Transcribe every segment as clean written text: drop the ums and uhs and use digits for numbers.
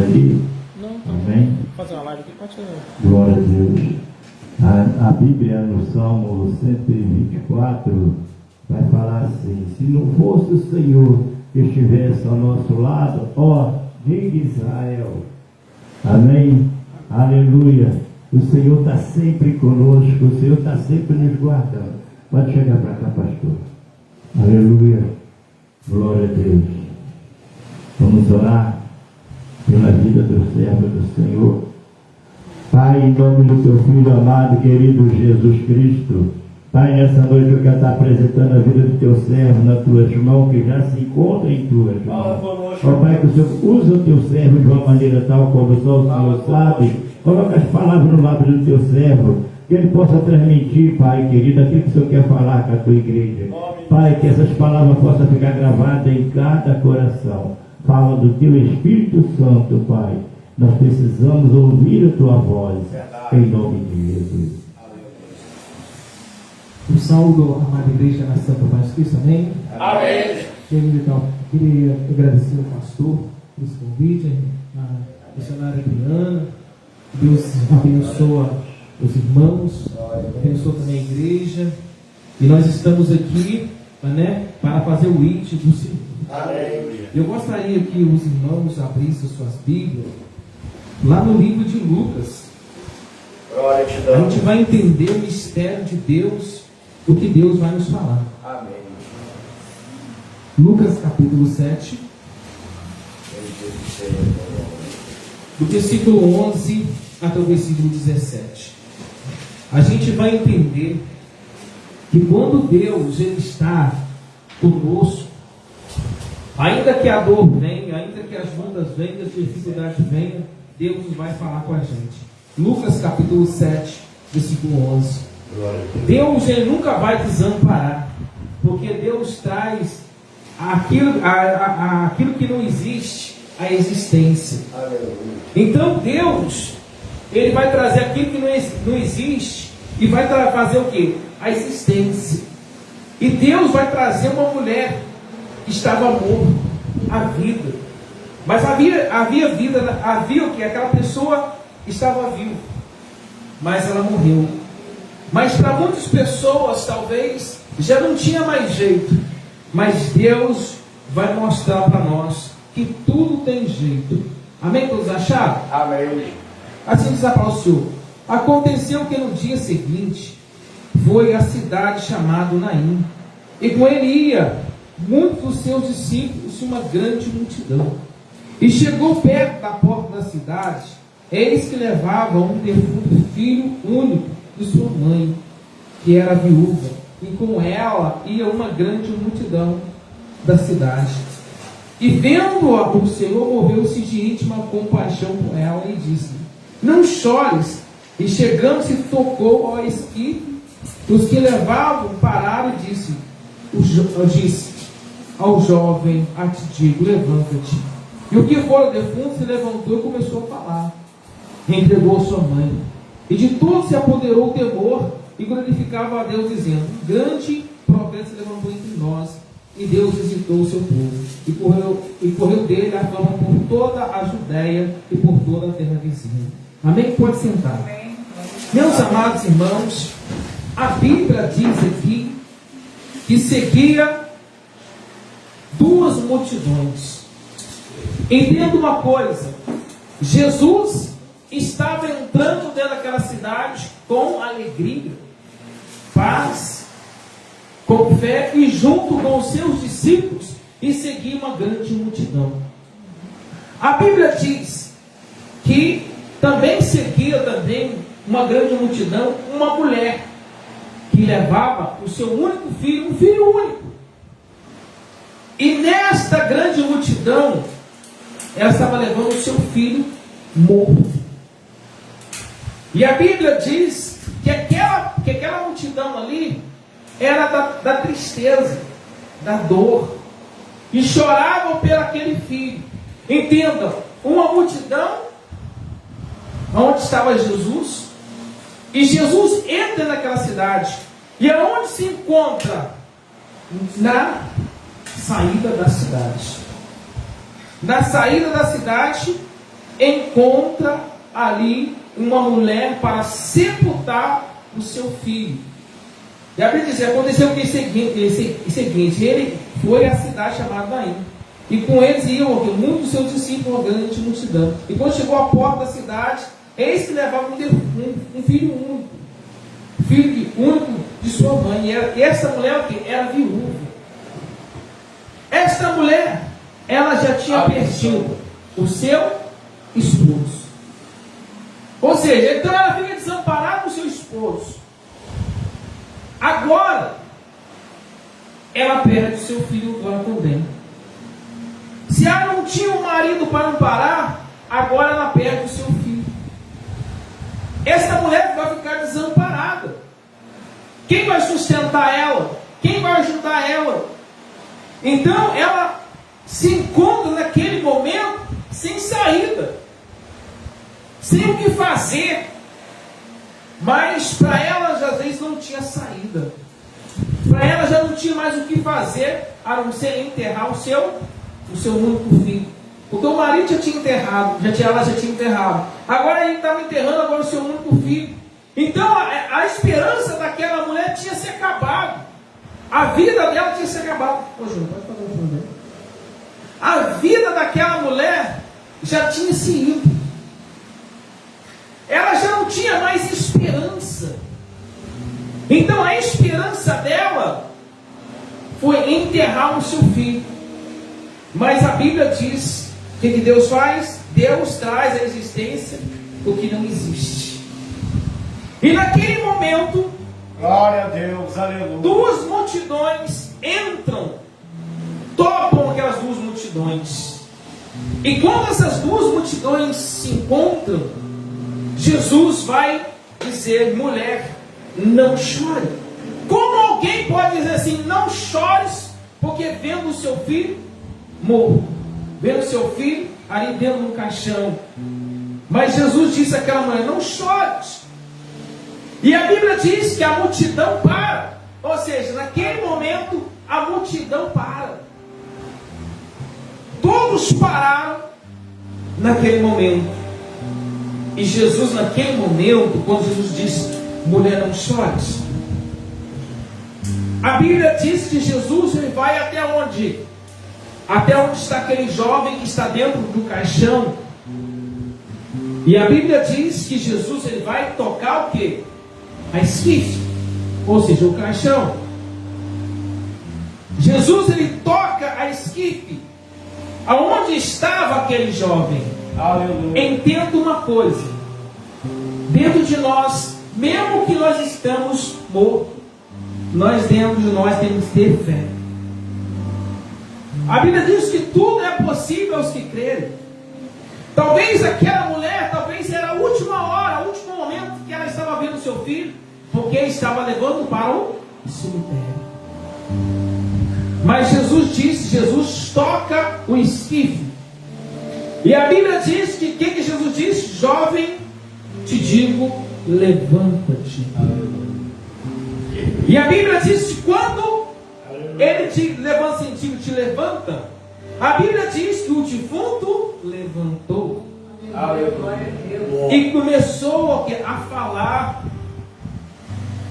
ali? Não. Amém? Fazer uma live aqui, pode ser. Glória a Deus. A Bíblia, no Salmo 124, vai falar assim: se não fosse o Senhor que estivesse ao nosso lado, ó, rei de Israel. Amém? Aleluia. O Senhor está sempre conosco, o Senhor está sempre nos guardando. Pode chegar para cá, pastor. Aleluia. Glória a Deus. Vamos orar pela vida do servo do Senhor. Pai, em nome do teu Filho amado, querido Jesus Cristo, Pai, nessa noite eu quero estar apresentando a vida do teu servo nas tuas mãos, que já se encontra em tuas mãos. Ó Pai, que o Senhor usa o teu servo de uma maneira tal como só o Senhor sabe. Coloca as palavras no lábio do teu servo, que ele possa transmitir, Pai querido, aquilo que o Senhor quer falar com a tua igreja. Pai, que essas palavras possam ficar gravadas em cada coração. Fala do teu Espírito Santo, Pai. Nós precisamos ouvir a tua voz, em nome de Jesus. Um saúdo, amada igreja, na Santa Paz de Cristo, amém? Amém. Então, queria agradecer ao pastor por esse convite, a missionária Adriana. Deus abençoa os irmãos, abençoa também a igreja. E nós estamos aqui, para fazer o IT do Senhor. Amém. Eu gostaria que os irmãos abrissem suas Bíblias lá no livro de Lucas. A gente vai entender o mistério de Deus, o que Deus vai nos falar. Amém. Lucas capítulo 7, do versículo 11 até o versículo 17. A gente vai entender que quando Deus ele está conosco, ainda que a dor venha, ainda que as lutas venham, as dificuldades venham, Deus vai falar com a gente. Lucas capítulo 7, versículo 11. Deus ele nunca vai desamparar, porque Deus traz aquilo que não existe, a existência. Então Deus ele vai trazer aquilo que não existe e vai fazer o que? A existência. E Deus vai trazer uma mulher que estava morta, a vida. Mas havia vida, havia o que? Aquela pessoa estava viva, mas ela morreu. Mas para muitas pessoas talvez já não tinha mais jeito. Mas Deus vai mostrar para nós que tudo tem jeito. Amém? Todos acharam? Amém. Assim diz a palavra do Senhor. Aconteceu que no dia seguinte foi a cidade chamada Naim, e com ele ia muitos dos seus discípulos e uma grande multidão. E chegou perto da porta da cidade, eis que levava um defunto filho único de sua mãe, que era viúva, e com ela ia uma grande multidão da cidade. E vendo-a, o Senhor moveu-se de íntima compaixão com ela e disse: não chores. E chegando-se, tocou ao esquife. Os que levavam pararam e disse ao jovem: a te digo, levanta-te. E o que fora o defunto se levantou e começou a falar. Entregou a sua mãe. E de todos se apoderou o temor e glorificava a Deus, dizendo: grande profeta se levantou entre nós, e Deus visitou o seu povo. E correu dele a fama por toda a Judéia e por toda a terra vizinha. Amém? Pode sentar. Amém. Meus amados irmãos, a Bíblia diz aqui que seguia duas multidões. Entenda uma coisa: Jesus estava entrando dentro daquela cidade com alegria, paz, com fé, e junto com os seus discípulos, e seguia uma grande multidão. A Bíblia diz que também seguia uma grande multidão, uma mulher que levava o seu único filho, um filho único. E nesta grande multidão, ela estava levando o seu filho morto. E a Bíblia diz que aquela multidão ali era da tristeza, da dor, e choravam por aquele filho. Entendam, uma multidão onde estava Jesus, e Jesus entra naquela cidade, e aonde se encontra? Na saída da cidade. Na saída da cidade encontra ali uma mulher para sepultar o seu filho. E a Bíblia diz, aconteceu que seguinte, ele foi à cidade chamada Naim, e com eles iam muitos dos seus discípulos, uma grande multidão. E quando chegou à porta da cidade, eis que levava um filho único, único de sua mãe. E essa mulher era viúva. Esta mulher, ela já tinha perdido o seu esposo. Ou seja, então ela fica desamparada do seu esposo. Agora, ela perde o seu filho agora também. Se ela não tinha um marido para amparar, agora ela perde o seu filho. Essa mulher vai ficar desamparada. Quem vai sustentar ela? Quem vai ajudar ela? Então ela se encontra naquele momento sem saída, sem o que fazer. Mas para ela às vezes não tinha saída. Para ela já não tinha mais o que fazer a não ser enterrar o seu único filho. Porque o marido já tinha enterrado, ela já tinha enterrado. Agora ele estava enterrando agora o seu único filho. Então a esperança daquela mulher tinha se acabado. A vida dela tinha se acabado. Ô, Júnior, pode fazer um favor. A vida daquela mulher já tinha se ido. Ela já não tinha mais esperança. Então a esperança dela foi enterrar o seu filho. Mas a Bíblia diz o que Deus faz? Deus traz à existência o que não existe. E naquele momento, glória a Deus, aleluia, duas multidões entram, topam aquelas duas multidões. E quando essas duas multidões se encontram, Jesus vai dizer: mulher, não chore. Como alguém pode dizer assim, não chores, porque vendo o seu filho morto, vendo o seu filho ali dentro do caixão? Mas Jesus disse àquela mulher: não chores. E a Bíblia diz que a multidão para. Ou seja, naquele momento a multidão para. Todos pararam naquele momento. E Jesus, naquele momento, quando Jesus disse: mulher, não chores, a Bíblia diz que Jesus, ele vai até onde? Até onde está aquele jovem que está dentro do caixão. E a Bíblia diz que Jesus, ele vai tocar o quê? A esquife, ou seja, o caixão. Jesus, ele toca a esquife aonde estava aquele jovem. Aleluia. Entenda uma coisa: dentro de nós, mesmo que nós estamos mortos, dentro de nós temos que ter fé. A Bíblia diz que tudo é possível aos que crerem. Talvez aquela mulher, era a última hora, o último momento que ela estava vendo o seu filho, porque estava levando para o cemitério. Mas Jesus toca o esquife. E a Bíblia diz que Jesus diz? Jovem, te digo, levanta-te. E a Bíblia diz que quando ele te levanta, te levanta, a Bíblia diz que o defunto levantou. E começou a falar.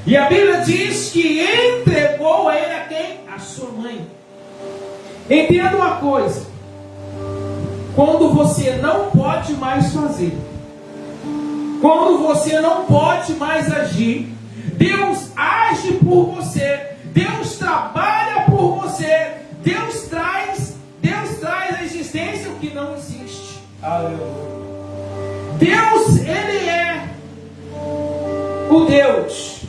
E a Bíblia diz que entregou a ele a quem? A sua mãe. Entenda uma coisa: quando você não pode mais fazer, quando você não pode mais agir, Deus age por você, Deus trabalha por você, Deus traz à existência o que não existe. Aleluia. Deus, ele é o Deus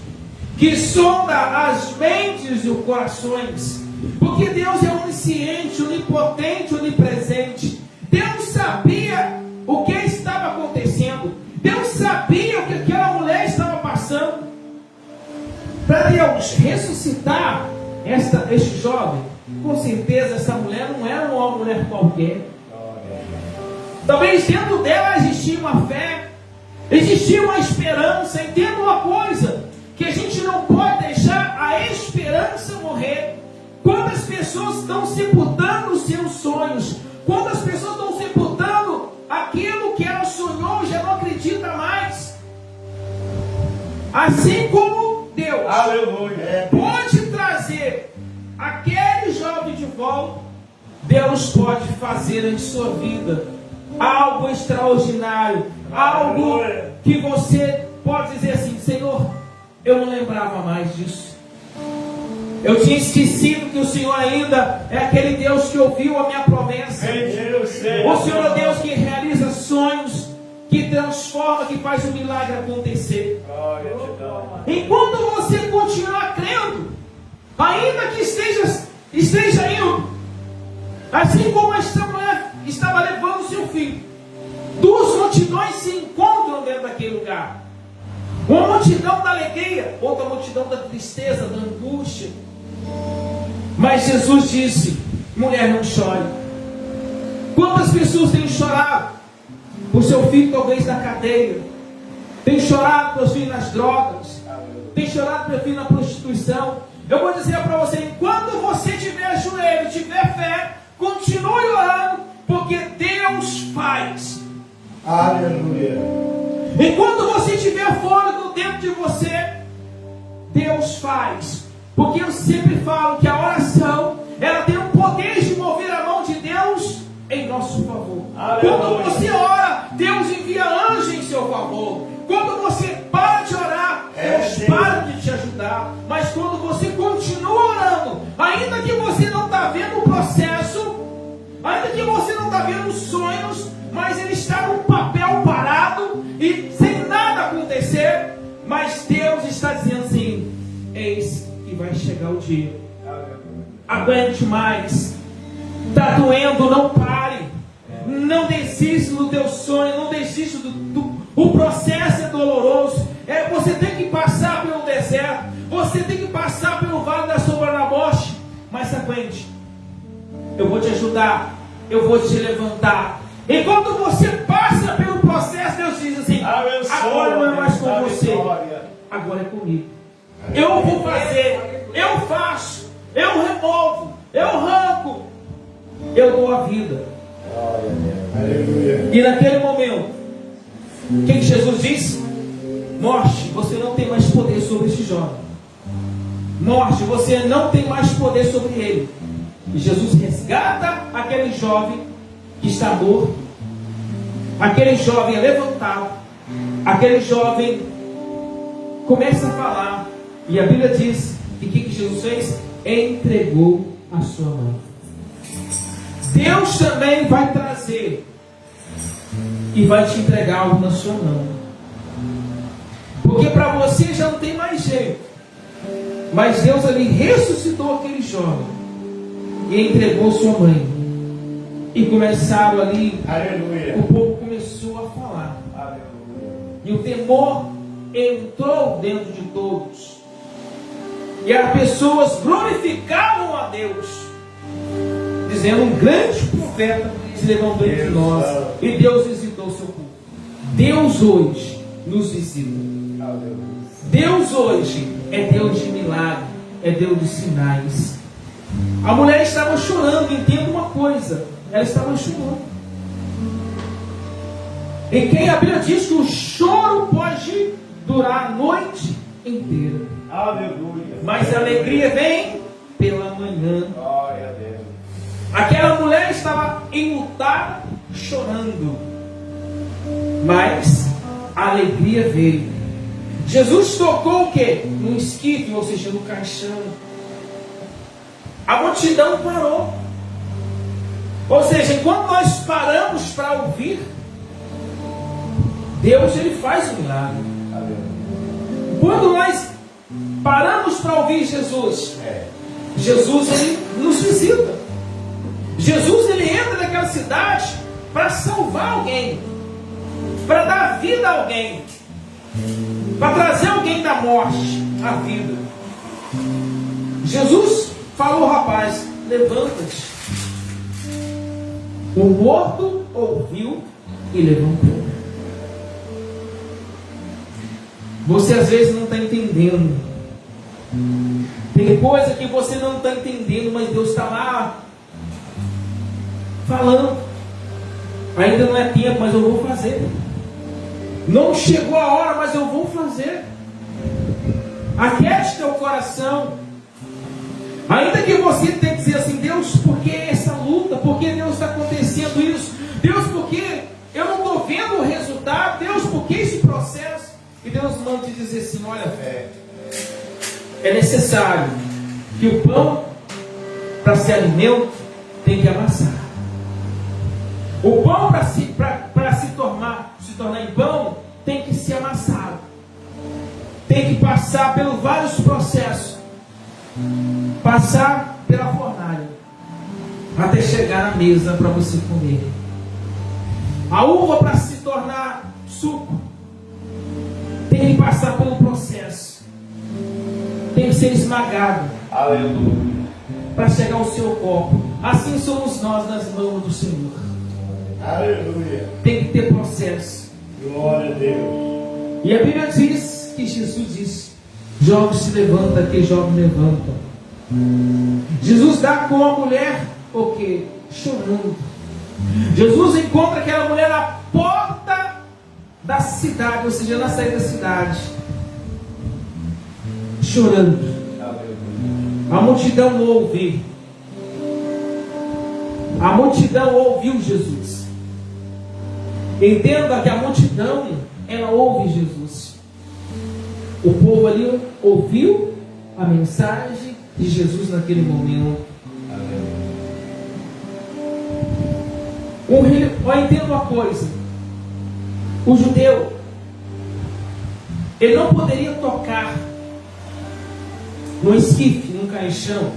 que sonda as mentes e os corações, porque Deus é onisciente, onipotente, onipresente. Deus sabia o que estava acontecendo, Deus sabia o que aquela mulher estava passando. Para Deus ressuscitar este jovem, com certeza essa mulher não era uma mulher qualquer. Talvez dentro dela existia uma fé, existia uma esperança. Entenda uma coisa, que a gente não pode deixar a esperança morrer. Quantas pessoas estão sepultando os seus sonhos? Quantas pessoas estão sepultando aquilo que elas Assim como Deus Aleluia. pode trazer aquele jovem de volta, Deus pode fazer em sua vida algo extraordinário, algo que você pode dizer assim: Senhor, eu não lembrava mais disso. Eu tinha esquecido que o Senhor ainda é aquele Deus que ouviu a minha promessa. O Senhor é o Deus que realiza sonhos, que transforma, que faz o milagre acontecer. Enquanto você continuar crendo, ainda que esteja indo, assim como esta mulher estava levando seu filho, duas multidões se encontram dentro daquele lugar. Uma multidão da alegria, outra multidão da tristeza, da angústia. Mas Jesus disse: mulher, não chore. Quantas pessoas têm chorado por seu filho talvez na cadeia, tem chorado por seu filho nas drogas, tem chorado por seu filho na prostituição? Eu vou dizer para você: enquanto você tiver joelho, tiver fé, continue orando, porque Deus faz. Aleluia. Enquanto você tiver fôlego dentro de você, Deus faz. Porque eu sempre falo que a oração, ela tem o poder de mover a mão de Deus em nosso favor. Aleluia. Quando você ora, Deus envia anjos em seu favor. Quando você para de orar, Deus para de te ajudar. Mas quando você continua orando, ainda que você não está vendo o processo, ainda que você não está vendo os sonhos, mas ele está num papel parado e sem nada acontecer, mas Deus está dizendo assim: eis que vai chegar o dia. Aguente mais. Está doendo, não pare. Não desista do teu sonho, não desista o processo é doloroso. Você tem que passar pelo deserto, você tem que passar pelo vale da sombra da morte, mas aguente. Eu vou te ajudar, eu vou te levantar. Enquanto você passa pelo processo, Deus diz assim: agora não é mais com você, agora é comigo. Eu vou fazer, eu faço, eu removo, eu arranco, eu dou a vida. E naquele momento, o que Jesus disse? Morte, você não tem mais poder sobre este jovem. Morte, você não tem mais poder sobre ele. E Jesus resgata aquele jovem que está morto. Aquele jovem é levantado. Aquele jovem começa a falar. E a Bíblia diz que o que Jesus fez? Entregou a sua mão. Deus também vai trazer e vai te entregar algo na sua mão. Porque para você já não tem mais jeito. Mas Deus ali ressuscitou aquele jovem e entregou sua mãe. E começaram ali, aleluia, o povo começou a falar. Aleluia. E o temor entrou dentro de todos. E as pessoas glorificavam a Deus, dizendo: um grande profeta se levantou entre nós. E Deus visitou o seu povo. Deus hoje nos visita. Deus hoje é Deus de milagre, é Deus de sinais. A mulher estava chorando, entenda uma coisa, ela estava chorando. E quem a Bíblia diz que o choro pode durar a noite inteira. Aleluia. Mas a alegria vem pela manhã. Glória a Deus. Aquela mulher estava enlutada, chorando. Mas a alegria veio. Jesus tocou o quê? No esquife, ou seja, no caixão. A multidão parou. Ou seja, enquanto nós paramos para ouvir, Deus, ele faz o milagre. Quando nós paramos para ouvir Jesus, Jesus, ele nos visita. Jesus, ele entra naquela cidade para salvar alguém, para dar vida a alguém, para trazer alguém da morte à vida. Jesus falou: rapaz, levanta-te. O morto ouviu e levantou. Você às vezes não está entendendo. Tem coisa que você não está entendendo, mas Deus está lá falando. Ainda não é tempo, mas eu vou fazer. Não chegou a hora, mas eu vou fazer. Aquiete teu coração. Ainda que você tenha que dizer assim: Deus, por que essa luta? Por que Deus está acontecendo isso? Deus, por que eu não estou vendo o resultado? Deus, por que esse processo? E Deus manda te dizer assim: olha, é necessário que o pão, para ser alimento, tem que amassar. O pão, para se tornar em pão, tem que ser amassado. Tem que passar pelos vários processos. Passar pela fornalha, até chegar à mesa para você comer. A uva, para se tornar suco, tem que passar pelo processo. Tem que ser esmagado. Aleluia. Para chegar ao seu copo. Assim somos nós nas mãos do Senhor. Aleluia. Tem que ter processo. Glória a Deus. E a Bíblia diz que Jesus disse: jovem se levanta, que jovem levanta. Jesus dá com a mulher o quê? Chorando. Jesus encontra aquela mulher na porta da cidade, ou seja, na saída da cidade, chorando. A multidão ouve. A multidão ouviu Jesus. Entenda que a multidão, ela ouve Jesus. O povo ali ouviu a mensagem de Jesus naquele momento. Entenda uma coisa: o judeu, ele não poderia tocar no esquife, num caixão.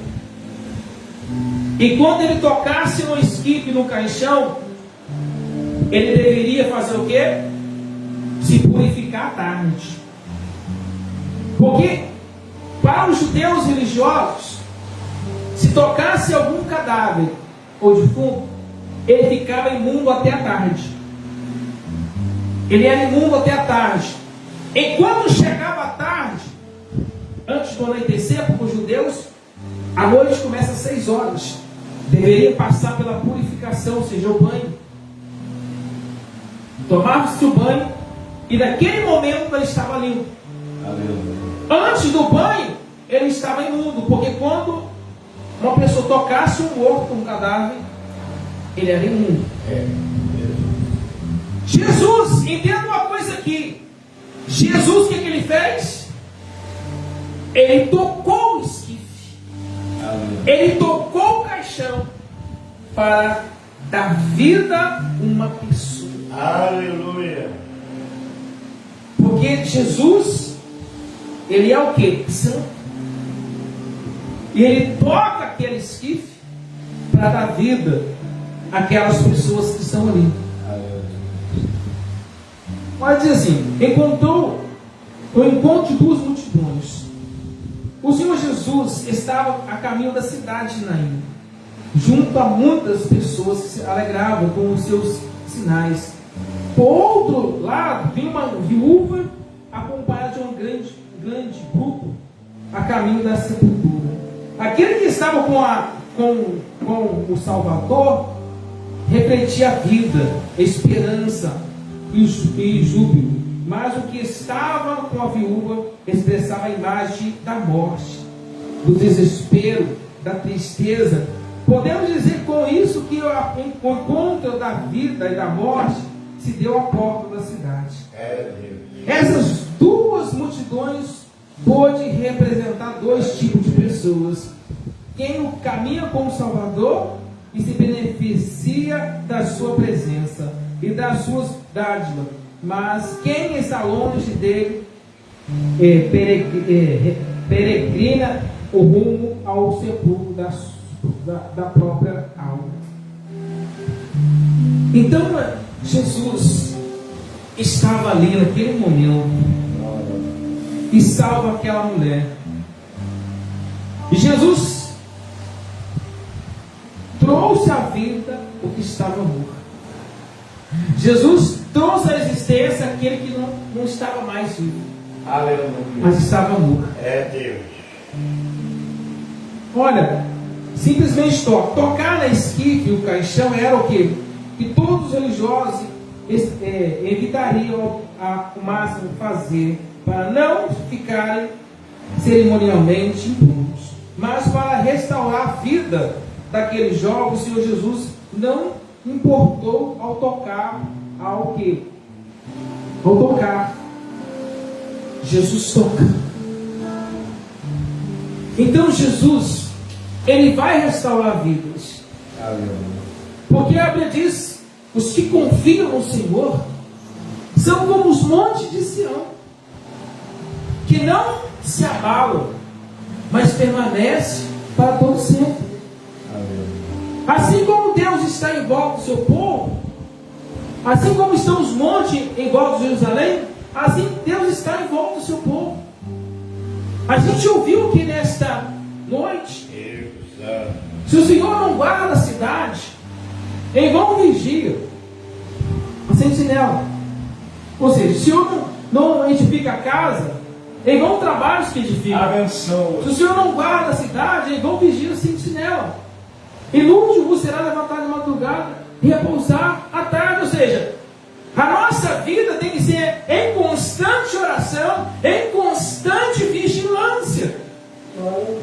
E quando ele tocasse no esquife, no caixão, ele deveria fazer o quê? Se purificar à tarde. Porque para os judeus religiosos, se tocasse algum cadáver ou defunto, ele ficava imundo até a tarde. Ele era imundo até a tarde. Enquanto chegava a tarde, antes do anoitecer, para os judeus, a noite começa às 6 horas. Deveria passar pela purificação, ou seja, o banho. Tomava-se o banho, e naquele momento ele estava limpo. Antes do banho, ele estava imundo, porque quando uma pessoa tocasse um morto, um cadáver, ele era imundo. Jesus, entenda uma coisa aqui. Jesus, o que ele fez? Ele tocou o esquife. Ele tocou o caixão para dar vida a uma pessoa. Aleluia. Porque Jesus, ele é o quê? Santo. E ele toca aquele esquife para dar vida àquelas pessoas que estão ali. Pode dizer assim: encontrou o encontro de duas multidões. O Senhor Jesus estava a caminho da cidade de Naim, junto a muitas pessoas que se alegravam com os seus sinais. Por outro lado, vinha uma viúva acompanhada de um grande grupo a caminho da sepultura. Aquele que estava com o Salvador refletia a vida, a esperança e júbilo. Mas o que estava com a viúva expressava a imagem da morte, do desespero, da tristeza. Podemos dizer com isso que o encontro da vida e da morte se deu à porta da cidade. Essas duas multidões pôde representar dois tipos de pessoas: quem caminha com o Salvador e se beneficia da sua presença e das suas dádivas, mas quem está longe dele peregrina o rumo ao sepulcro da própria alma. Então Jesus estava ali naquele momento e salva aquela mulher. E Jesus trouxe à vida o que estava morto. Jesus trouxe à existência aquele que não estava mais vivo. Aleluia. Mas estava morto. É Deus. Olha, simplesmente tocar na esquife, o caixão, era o quê? Que todos os religiosos evitariam ao máximo fazer, para não ficarem cerimonialmente impuros, mas para restaurar a vida daqueles jovens, o Senhor Jesus não importou ao tocar ao quê? Ao tocar. Jesus toca. Então Jesus, Ele vai restaurar vidas. Porque a Bíblia diz, os que confiam no Senhor são como os montes de Sião, que não se abalam, mas permanece para todo sempre. Assim como Deus está em volta do seu povo, assim como estão os montes em volta de Jerusalém, assim Deus está em volta do seu povo. A gente ouviu aqui nesta noite, se o Senhor não guarda a cidade, em vão vigia a sentinela. Ou seja, se o Senhor não edifica a casa, em vão trabalhos que edifica. Se o Senhor não guarda a cidade, em vão vigia a sentinela. Inútil será levantar de madrugada e repousar à tarde. Ou seja, a nossa vida tem que ser em constante oração, em constante vigilância.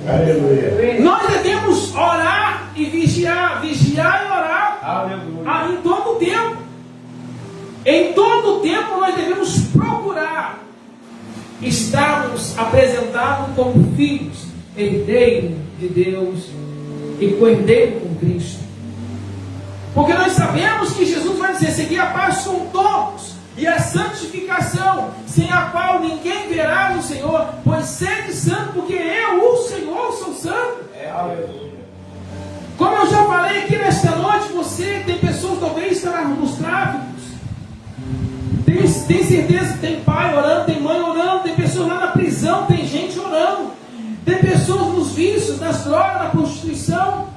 Aleluia. Nós devemos orar e vigiar e orar. Aleluia. Em todo o tempo. Em todo o tempo nós devemos procurar estarmos apresentados como filhos, herdeiros de Deus e co-herdeiro com Cristo. Porque nós sabemos que Jesus vai dizer: seguir a paz com todos e a santificação, sem a qual ninguém verá o Senhor, pois sede santo, porque eu, o Senhor, sou santo. Aleluia. Como eu já falei aqui nesta noite, você tem pessoas talvez estarão nos tráficos, tem certeza que tem pai orando, tem mãe orando, tem pessoas lá na prisão, tem gente orando, tem pessoas nos vícios, nas drogas, na prostituição.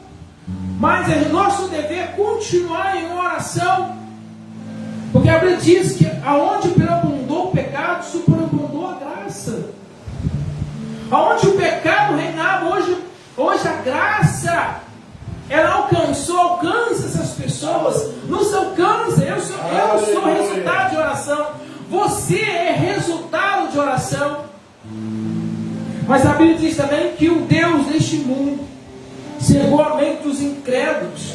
Mas é nosso dever continuar em oração, porque a Bíblia diz que aonde superabundou o pecado, superabundou a graça. Aonde o pecado reinava, hoje a graça, ela alcança essas pessoas, nos alcança. Eu sou resultado de oração, você é resultado de oração. Mas a Bíblia diz também que o Deus deste mundo cegou a mente dos incrédulos,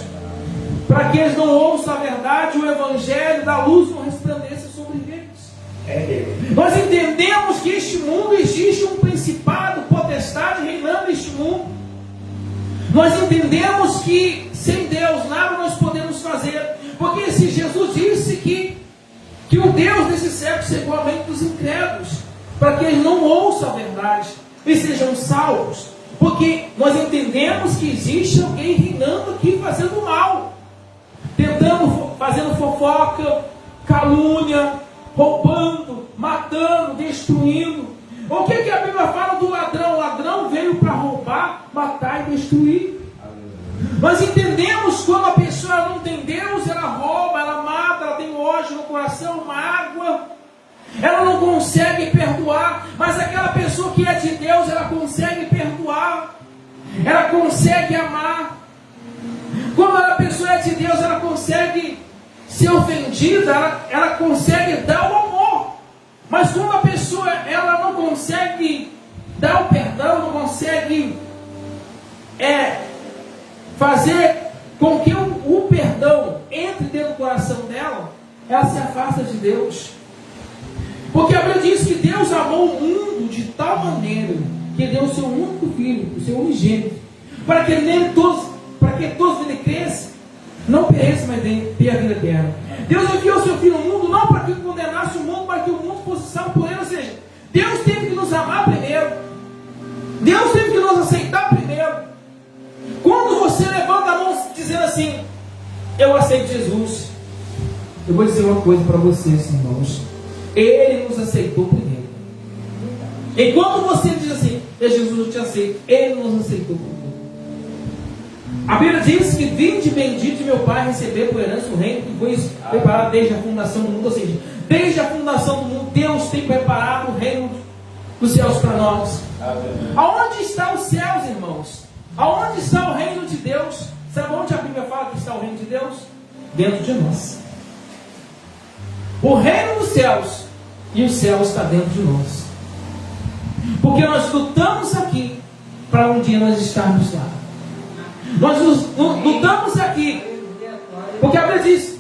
para que eles não ouçam a verdade, o Evangelho da luz não resplandeça sobre eles. Nós entendemos que este mundo existe um principado, potestade reinando neste mundo. Nós entendemos que sem Deus nada nós podemos fazer, porque se Jesus disse que o Deus desse século cegou a mente dos incrédulos, para que eles não ouçam a verdade e sejam salvos. Porque nós entendemos que existe alguém reinando aqui fazendo mal, fazendo fofoca, calúnia, roubando, matando, destruindo. O que a Bíblia fala do ladrão? O ladrão veio para roubar, matar e destruir. Nós entendemos quando a pessoa não tem Deus, ela rouba, ela mata, ela tem ódio no coração, mágoa, ela não consegue perdoar. Mas aquela pessoa que é de Deus, ela consegue perdoar, ela consegue amar. Quando a pessoa é de Deus, ela consegue ser ofendida, ela consegue dar o amor. Mas quando a pessoa ela não consegue dar o perdão, não consegue fazer com que o perdão entre dentro do coração dela, ela se afasta de Deus. Porque a Bíblia diz que Deus amou o mundo de tal maneira que deu o seu único filho, o seu unigênito, para que todos nele cresçam, não pereçam, mas tenham a vida eterna. Deus enviou o seu filho no mundo não para que condenasse o mundo, para que o mundo fosse salvo por ele. Ou seja, Deus teve que nos amar primeiro, Deus teve que nos aceitar primeiro. Quando você levanta a mão dizendo assim: eu aceito Jesus, eu vou dizer uma coisa para vocês, irmãos: Ele nos aceitou primeiro. Enquanto você diz assim: Jesus, eu te aceito, Ele nos aceitou primeiro. A Bíblia diz que: vinde bendito de meu Pai, receber por herança o reino que foi preparado desde a fundação do mundo. Ou seja, desde a fundação do mundo, Deus tem preparado o reino dos céus para nós. Aonde estão os céus, irmãos? Aonde está o reino de Deus? Sabe onde a Bíblia fala que está o reino de Deus? Dentro de nós. O reino dos céus e o céu está dentro de nós. Porque nós lutamos aqui para um dia nós estarmos lá. Nós lutamos aqui porque a Bíblia diz: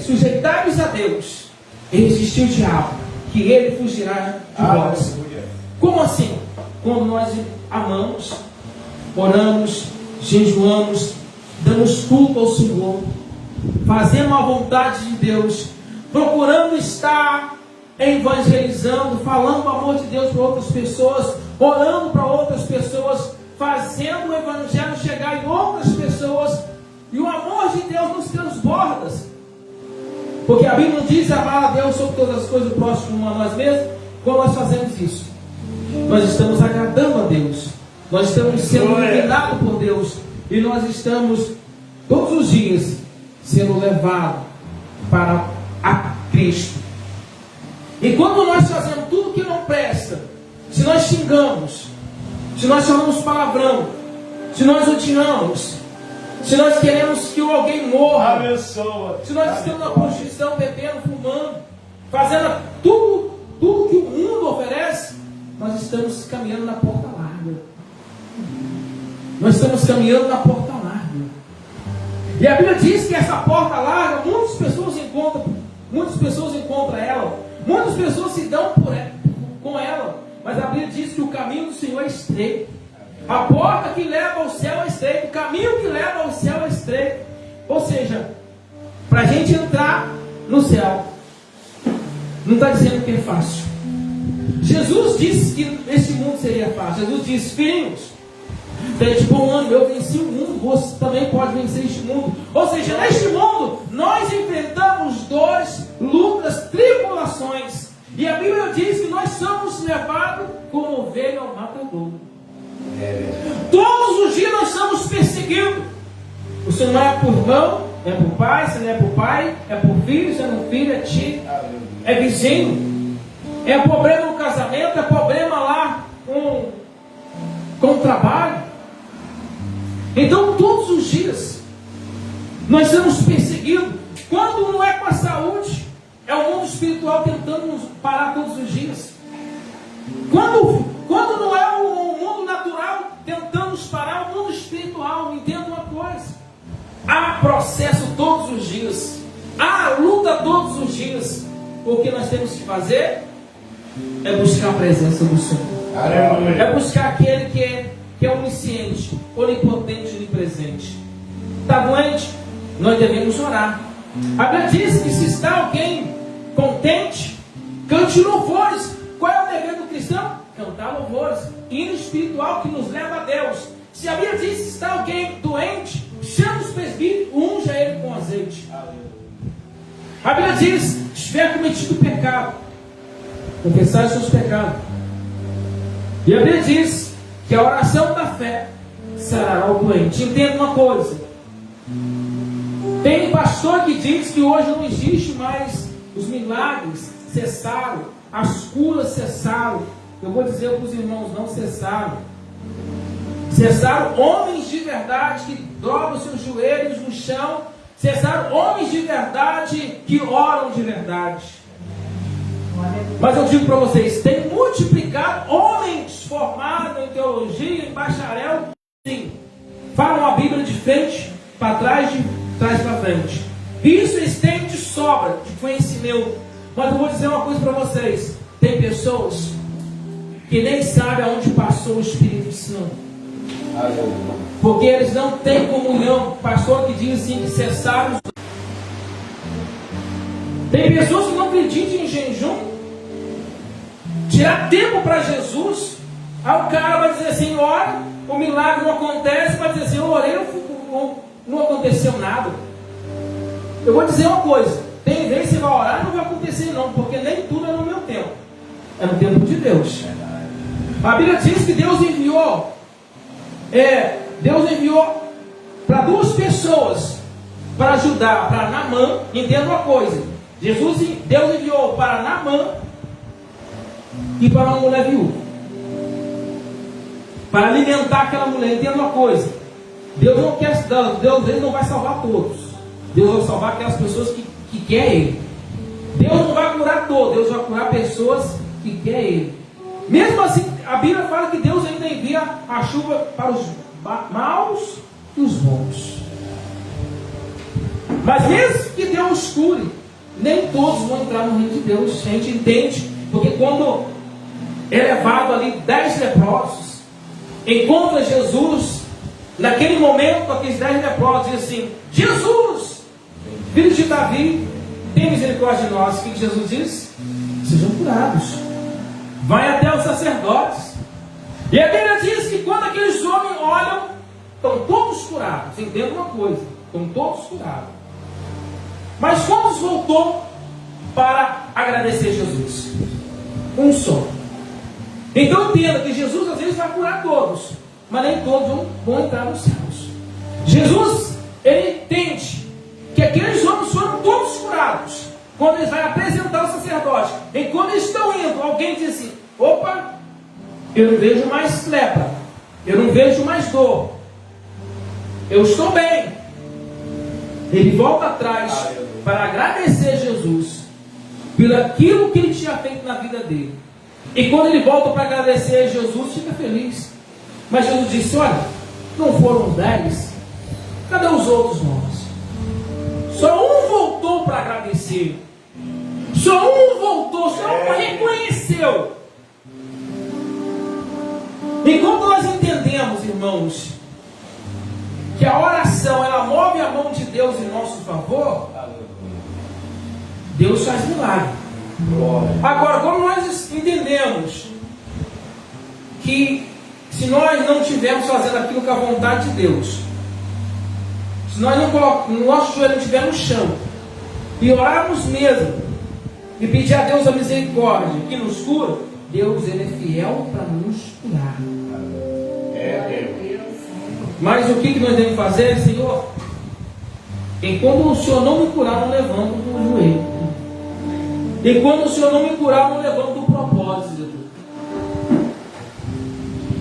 sujeitai-vos a Deus e resistir o diabo, que ele fugirá de vós. Como assim? Quando nós amamos, oramos, jejuamos, damos culto ao Senhor, fazendo a vontade de Deus, procurando estar evangelizando, falando o amor de Deus para outras pessoas, orando para outras pessoas, fazendo o evangelho chegar em outras pessoas, e o amor de Deus nos transborda. Porque a Bíblia não diz amar a Deus sobre todas as coisas, o próximo a nós mesmos. Quando nós fazemos isso, nós estamos agradando a Deus, nós estamos sendo iluminados por Deus, e nós estamos todos os dias sendo levados para a Cristo. E quando nós fazemos tudo que não presta, se nós xingamos, se nós chamamos palavrão, se nós odiamos, se nós queremos que alguém morra, se nós estamos na prostituição, bebendo, fumando, fazendo tudo que o mundo oferece, nós estamos caminhando na porta larga. Nós estamos caminhando na porta larga. E a Bíblia diz que essa porta larga, muitas pessoas encontram ela, muitas pessoas se dão com ela, mas a Bíblia diz que o caminho do Senhor é estreito. A porta que leva ao céu é estreito, o caminho que leva ao céu é estreito. Ou seja, para a gente entrar no céu, não está dizendo que é fácil. Jesus disse que esse mundo seria fácil. Jesus disse: filhos, tende bom ânimo, eu venci o mundo, você também pode vencer este mundo. Ou seja, neste mundo nós enfrentamos dores, lutas, tribulações, e a Bíblia diz que nós somos levados como ovelha ao matadouro. Todos os dias nós somos perseguidos. Você não é por irmão, é por pai. Se não é por pai, é por filho. Se não é filho, é tio, é vizinho. É problema no casamento, é problema lá com o trabalho. Então todos os dias nós somos perseguidos. Quando não é com a saúde, é o mundo espiritual tentando nos parar todos os dias. Quando não é o mundo natural tentando nos parar, o mundo espiritual. Entenda uma coisa: há processo todos os dias, há luta todos os dias. O que nós temos que fazer é buscar a presença do Senhor. É buscar aquele que é onisciente, onipotente e onipresente. Está doente? Nós devemos orar. A Bíblia diz que se está alguém contente, cante louvores. Qual é o dever do cristão? Cantar louvores. Hino espiritual que nos leva a Deus. Se a Bíblia diz que está alguém doente, chama os presbíteros, unja ele com azeite. A Bíblia diz: se tiver cometido pecado, confessar os seus pecados. E a Bíblia diz que a oração da fé sarará o doente. Entenda uma coisa: tem pastor que diz que hoje não existe mais, os milagres cessaram, as curas cessaram. Eu vou dizer para os irmãos: não cessaram. Cessaram homens de verdade que dobram seus joelhos no chão. Cessaram homens de verdade que oram de verdade. Mas eu digo para vocês: tem multiplicado homens formados em teologia, em bacharel, sim, falam a Bíblia de frente para trás, de trás para frente. Isso eles têm de sobra de conhecimento. Mas eu vou dizer uma coisa para vocês: tem pessoas que nem sabem aonde passou o Espírito Santo, porque eles não têm comunhão. Pastor que diz assim que cessaram. Tem pessoas que não acreditam em jejum, tirar tempo para Jesus. Aí o cara vai dizer assim: ora, o milagre não acontece. Vai dizer assim: eu orei, não aconteceu nada. Eu vou dizer uma coisa: tem vezes que você vai orar e não vai acontecer não, porque nem tudo é no meu tempo, é no tempo de Deus. A Bíblia diz que Deus enviou para duas pessoas para ajudar, para Naamã. Entenda uma coisa: Deus enviou para Naamã e para uma mulher viúva, para alimentar aquela mulher. Entenda uma coisa: Deus não vai salvar todos. Deus vai salvar aquelas pessoas que querem Ele. Deus não vai curar todos. Deus vai curar pessoas que querem Ele. Mesmo assim, a Bíblia fala que Deus ainda envia a chuva para os maus e os bons. Mas mesmo que Deus cure, nem todos vão entrar no reino de Deus. A gente entende, porque quando é levado ali 10 leprosos, encontra Jesus, naquele momento, aqueles 10 leprosos dizem assim: Jesus, filho de Davi, tem misericórdia de nós. O que Jesus diz? Sejam curados. Vai até os sacerdotes. E a Bíblia diz que quando aqueles homens olham, estão todos curados. Entenda uma coisa: estão todos curados. Mas quantos voltou para agradecer Jesus? Um só. Então entenda que Jesus às vezes vai curar todos, mas nem todos vão entrar nos céus. Jesus, ele entende que aqueles homens foram todos curados. Quando eles vão apresentar o sacerdote, e quando eles estão indo, alguém diz assim: opa, eu não vejo mais lepra, eu não vejo mais dor, eu estou bem. Ele volta atrás para agradecer Jesus por aquilo que ele tinha feito na vida dele. E quando ele volta para agradecer Jesus, fica feliz. Mas Jesus disse: olha, não foram 10? Cadê os outros 9? Só um voltou para agradecer. Só um voltou, só um reconheceu. Enquanto nós entendemos, irmãos, que a oração, ela move a mão de Deus em nosso favor, Deus faz milagre. Agora, quando nós entendemos que se nós não estivermos fazendo aquilo com a vontade de Deus, se nós não colocamos, nosso joelho não estiver no chão, e orarmos mesmo, e pedir a Deus a misericórdia que nos cura, Deus, ele é fiel para nos curar. Mas o que nós devemos fazer, Senhor? Enquanto o Senhor não me curar, não levanto do joelho. Enquanto o Senhor não me curar, não levanto do propósito.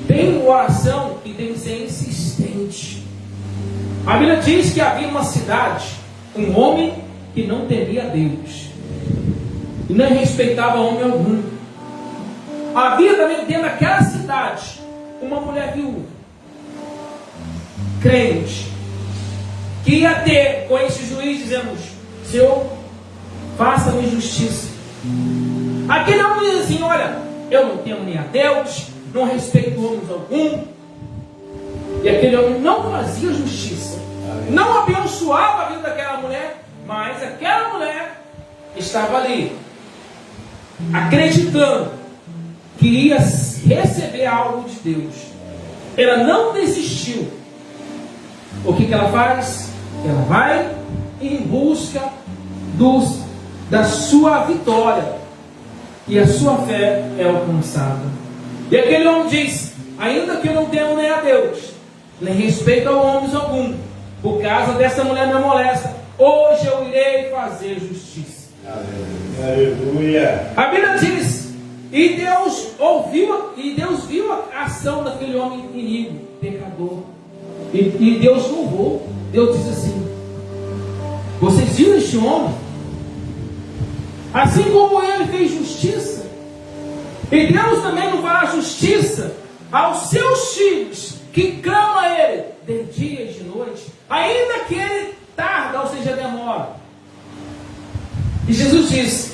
Tem oração que tem que ser insistente. A Bíblia diz que havia uma cidade, um homem que não temia Deus e não respeitava homem algum. Havia também dentro daquela cidade uma mulher viúva, crente, que ia ter com esse juiz dizendo: Senhor, faça-me justiça. Aquele homem diz assim: olha, eu não temo nem a Deus, não respeito homens algum. E aquele homem não fazia justiça, não abençoava a vida daquela mulher, mas aquela mulher estava ali, acreditando que ia receber algo de Deus. Ela não desistiu. O que ela faz? Ela vai em busca da sua vitória, e a sua fé é alcançada. E aquele homem diz: ainda que eu não temo nem a Deus, nem respeito a homens algum, por causa dessa mulher me molesta, hoje eu irei fazer justiça. Aleluia. A Bíblia diz: e Deus ouviu, e Deus viu a ação daquele homem inimigo, pecador, e Deus louvou. Deus diz assim: vocês viram este homem? Assim como ele fez justiça, e Deus também não fará justiça aos seus filhos que clamam a ele de dia e de noite, ainda que ele tarda, ou seja, demora. E Jesus diz: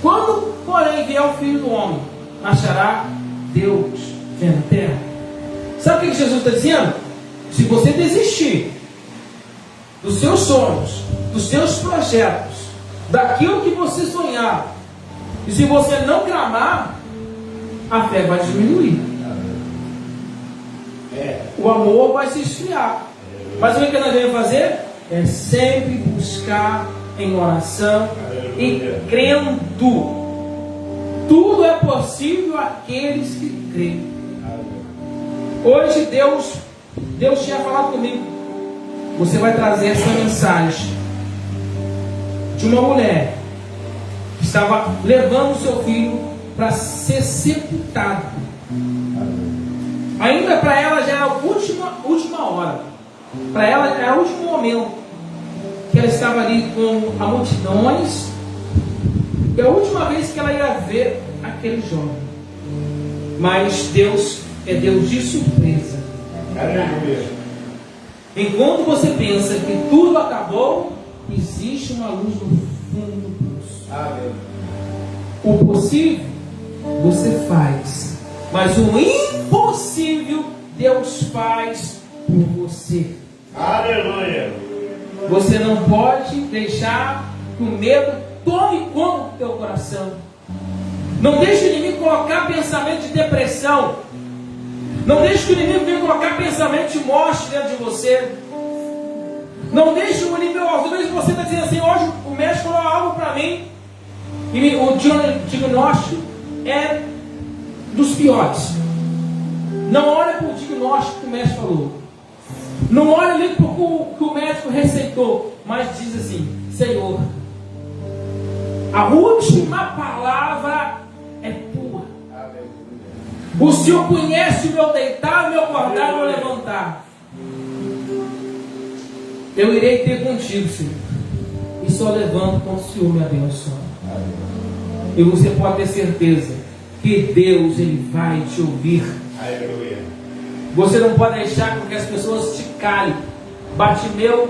quando, porém, vier o Filho do Homem, achará Deus vendo a terra? Sabe o que Jesus está dizendo? Se você desistir dos seus sonhos, dos seus projetos, daquilo que você sonhar, e se você não clamar, a fé vai diminuir. O amor vai se esfriar. Mas o que nós devemos fazer? É sempre buscar em oração e crendo. Tudo é possível àqueles que creem. Hoje Deus tinha falado comigo: você vai trazer essa mensagem de uma mulher que estava levando o seu filho para ser sepultado. Ainda para ela já era a última hora. Para ela era o último momento que ela estava ali com a multidões, e a última vez que ela ia ver aquele jovem. Mas Deus é Deus de surpresa. Aleluia. Enquanto você pensa que tudo acabou, existe uma luz no fundo do poço. Amém. O possível você faz, mas o impossível Deus faz por você. Aleluia. Você não pode deixar que o medo tome conta do teu coração. Não deixe o inimigo colocar pensamento de depressão. Não deixe que o inimigo venha colocar pensamento de morte dentro de você. Não deixe o inimigo, às vezes você está dizendo assim, hoje o médico falou algo para mim, e o diagnóstico é dos piores. Não olha para o diagnóstico que o médico falou. Não olha ali para o que o médico receitou, mas diz assim, Senhor, a última palavra é tua. O Senhor conhece o meu deitar, o meu acordar e o meu levantar. Eu irei ter contigo, Senhor. E só levanto quando o Senhor me abençoa. E você pode ter certeza que Deus, Ele vai te ouvir. Aleluia. Você não pode deixar com que as pessoas te calem. Batimeu,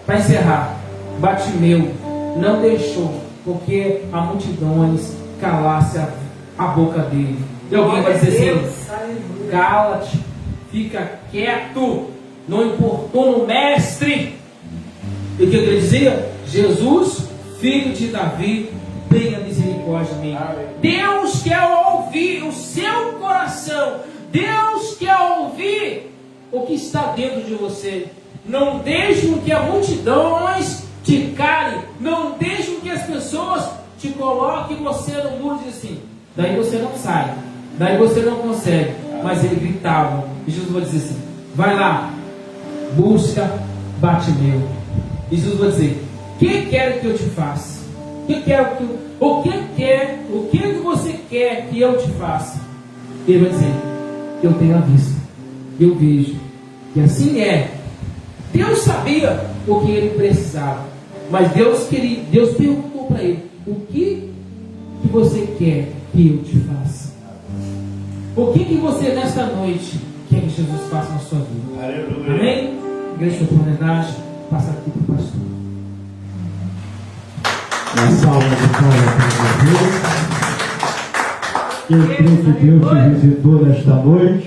para encerrar. Batimeu não deixou, porque a multidões calasse a boca dele. E alguém vai dizer assim, cala-te, fica quieto, não importou no mestre. E o que ele dizia? Jesus, filho de Davi, tenha misericórdia de mim. Deus quer ouvir o seu coração. Deus quer ouvir o que está dentro de você. Não deixe que as multidões te calem. Não deixe que as pessoas te coloquem você no muro e dizem assim, daí você não sai, daí você não consegue. Mas ele gritava. E Jesus vai dizer assim, vai lá, busca Batimeu. E Jesus vai dizer, o que quer que eu te faça? O que você quer que eu te faça? Ele vai dizer, eu tenho a vista, eu vejo. E assim é. Deus sabia o que ele precisava, mas Deus perguntou para ele, o que você quer que eu te faça? O que você nesta noite quer que Jesus faça na sua vida? Aleluia. Amém? Igreja de oportunidade, passa aqui para o pastor. Uma salva de palmas para Jesus. Eu creio que Deus te visitou nesta noite.